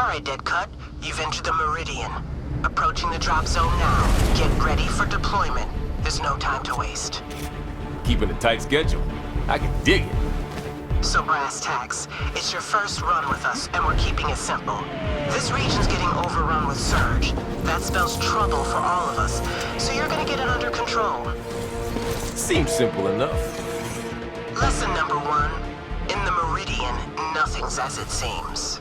Alright, Dead Cut. You've entered the Meridian. Approaching the drop zone now. Get ready for deployment. There's no time to waste. Keeping a tight schedule. I can dig it. So brass tacks, it's your first run with us, and we're keeping it simple. This region's getting overrun with surge. That spells trouble for all of us, so you're gonna get it under control. Seems simple enough. Lesson number 1. In the Meridian, nothing's as it seems.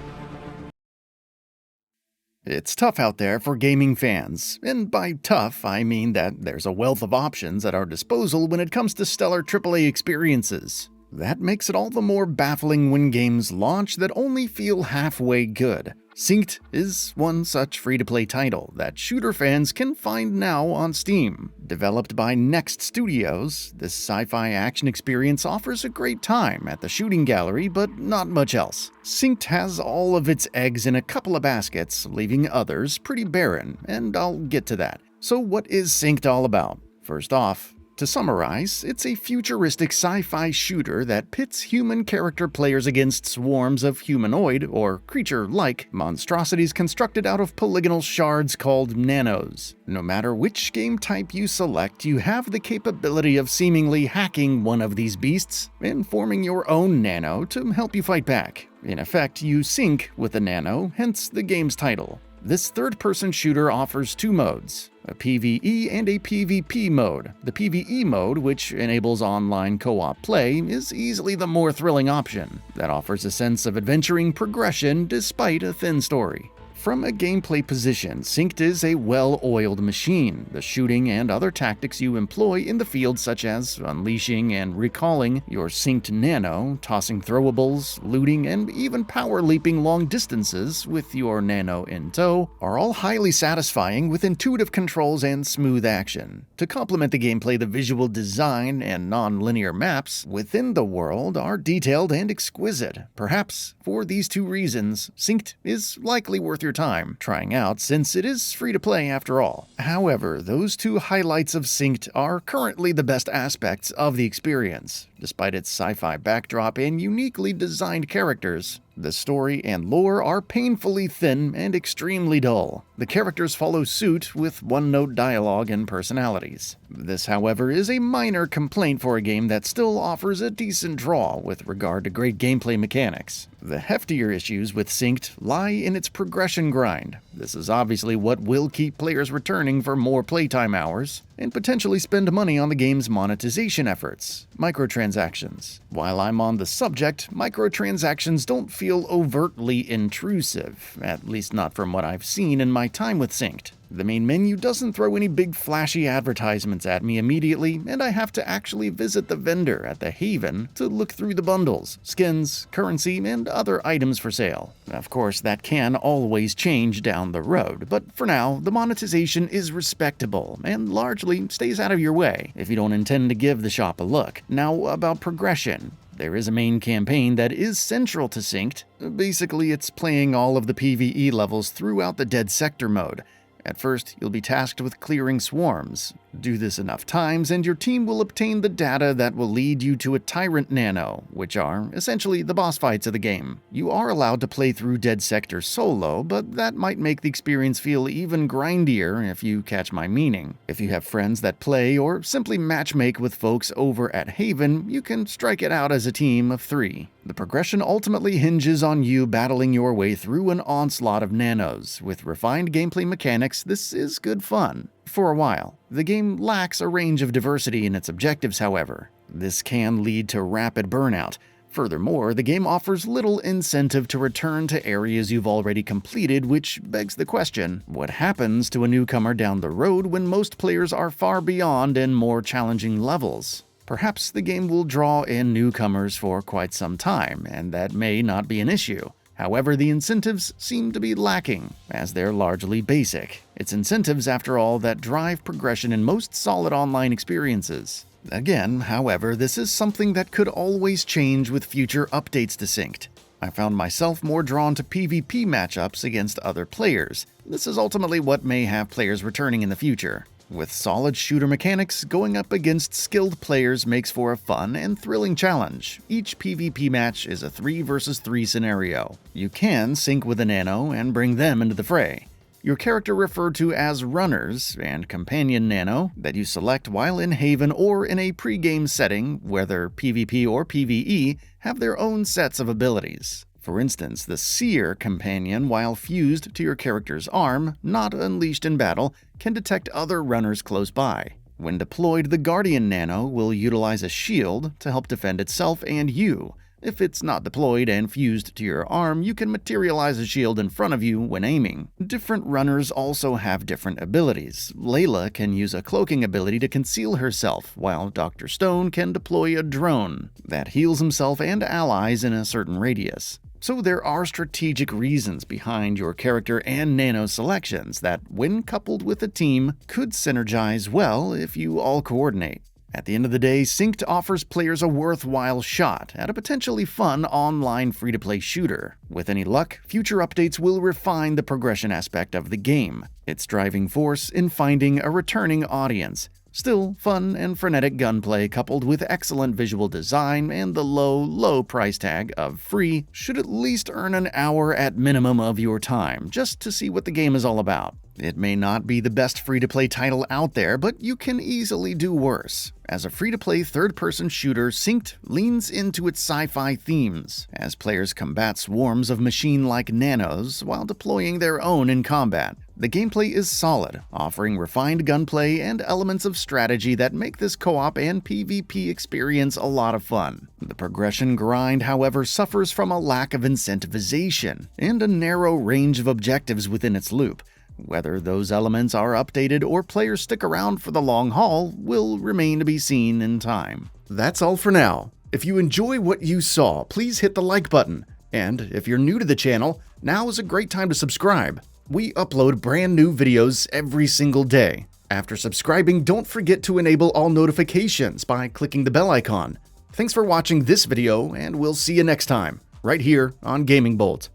It's tough out there for gaming fans, and by tough, I mean that there's a wealth of options at our disposal when it comes to stellar AAA experiences. That makes it all the more baffling when games launch that only feel halfway good. SYNCED is one such free-to-play title that shooter fans can find now on Steam. Developed by Next Studios, this sci-fi action experience offers a great time at the shooting gallery, but not much else. SYNCED has all of its eggs in a couple of baskets, leaving others pretty barren, and I'll get to that. So what is SYNCED all about? First off, to summarize, it's a futuristic sci-fi shooter that pits human character players against swarms of humanoid, or creature-like, monstrosities constructed out of polygonal shards called nanos. No matter which game type you select, you have the capability of seemingly hacking one of these beasts and forming your own nano to help you fight back. In effect, you sync with the nano, hence the game's title. This third-person shooter offers two modes, a PvE and a PvP mode. The PvE mode, which enables online co-op play, is easily the more thrilling option. That offers a sense of adventuring progression despite a thin story. From a gameplay position, SYNCED is a well-oiled machine. The shooting and other tactics you employ in the field, such as unleashing and recalling your synced nano, tossing throwables, looting, and even power leaping long distances with your nano in tow, are all highly satisfying with intuitive controls and smooth action. To complement the gameplay, the visual design and non-linear maps within the world are detailed and exquisite. Perhaps for these two reasons, SYNCED is likely worth your time trying out, since it is free to play after all. However, those two highlights of SYNCED are currently the best aspects of the experience. Despite its sci-fi backdrop and uniquely designed characters, the story and lore are painfully thin and extremely dull. The characters follow suit with one-note dialogue and personalities. This, however, is a minor complaint for a game that still offers a decent draw with regard to great gameplay mechanics. The heftier issues with SYNCED lie in its progression grind. This is obviously what will keep players returning for more playtime hours, and potentially spend money on the game's monetization efforts, microtransactions. While I'm on the subject, microtransactions don't feel overtly intrusive, at least not from what I've seen in my time with SYNCED. The main menu doesn't throw any big flashy advertisements at me immediately, and I have to actually visit the vendor at the Haven to look through the bundles, skins, currency, and other items for sale. Of course, that can always change down the road, but for now, the monetization is respectable and largely stays out of your way if you don't intend to give the shop a look. Now, about progression. There is a main campaign that is central to SYNCED. Basically, it's playing all of the PvE levels throughout the Dead Sector mode. At first, you'll be tasked with clearing swarms. Do this enough times, and your team will obtain the data that will lead you to a Tyrant Nano, which are essentially the boss fights of the game. You are allowed to play through Dead Sector solo, but that might make the experience feel even grindier if you catch my meaning. If you have friends that play, or simply matchmake with folks over at Haven, you can strike it out as a team of 3. The progression ultimately hinges on you battling your way through an onslaught of nanos. With refined gameplay mechanics, this is good fun. For a while. The game lacks a range of diversity in its objectives, however. This can lead to rapid burnout. Furthermore, the game offers little incentive to return to areas you've already completed, which begs the question, what happens to a newcomer down the road when most players are far beyond and more challenging levels? Perhaps the game will draw in newcomers for quite some time, and that may not be an issue. However, the incentives seem to be lacking, as they're largely basic. It's incentives, after all, that drive progression in most solid online experiences. Again, however, this is something that could always change with future updates to SYNCED. I found myself more drawn to PvP matchups against other players. This is ultimately what may have players returning in the future. With solid shooter mechanics, going up against skilled players makes for a fun and thrilling challenge. Each PvP match is a 3 versus 3 scenario. You can sync with a nano and bring them into the fray. Your character referred to as runners and companion nano that you select while in Haven or in a pre-game setting, whether PvP or PvE, have their own sets of abilities. For instance, the Seer companion, while fused to your character's arm, not unleashed in battle, can detect other runners close by. When deployed, the Guardian nano will utilize a shield to help defend itself and you. If it's not deployed and fused to your arm, you can materialize a shield in front of you when aiming. Different runners also have different abilities. Layla can use a cloaking ability to conceal herself, while Dr. Stone can deploy a drone that heals himself and allies in a certain radius. So there are strategic reasons behind your character and nano selections that, when coupled with a team, could synergize well if you all coordinate. At the end of the day, SYNCED offers players a worthwhile shot at a potentially fun online free-to-play shooter. With any luck, future updates will refine the progression aspect of the game, its driving force in finding a returning audience. Still, fun and frenetic gunplay coupled with excellent visual design and the low price tag of free should at least earn an hour at minimum of your time just to see what the game is all about. It may not be the best free-to-play title out there, but you can easily do worse. As a free-to-play third-person shooter, SYNCED leans into its sci-fi themes, as players combat swarms of machine-like nanos while deploying their own in combat. The gameplay is solid, offering refined gunplay and elements of strategy that make this co-op and PvP experience a lot of fun. The progression grind, however, suffers from a lack of incentivization and a narrow range of objectives within its loop. Whether those elements are updated or players stick around for the long haul will remain to be seen in time. That's all for now. If you enjoy what you saw, please hit the like button. And if you're new to the channel, now is a great time to subscribe. We upload brand new videos every single day. After subscribing, don't forget to enable all notifications by clicking the bell icon. Thanks for watching this video, and we'll see you next time, right here on GamingBolt.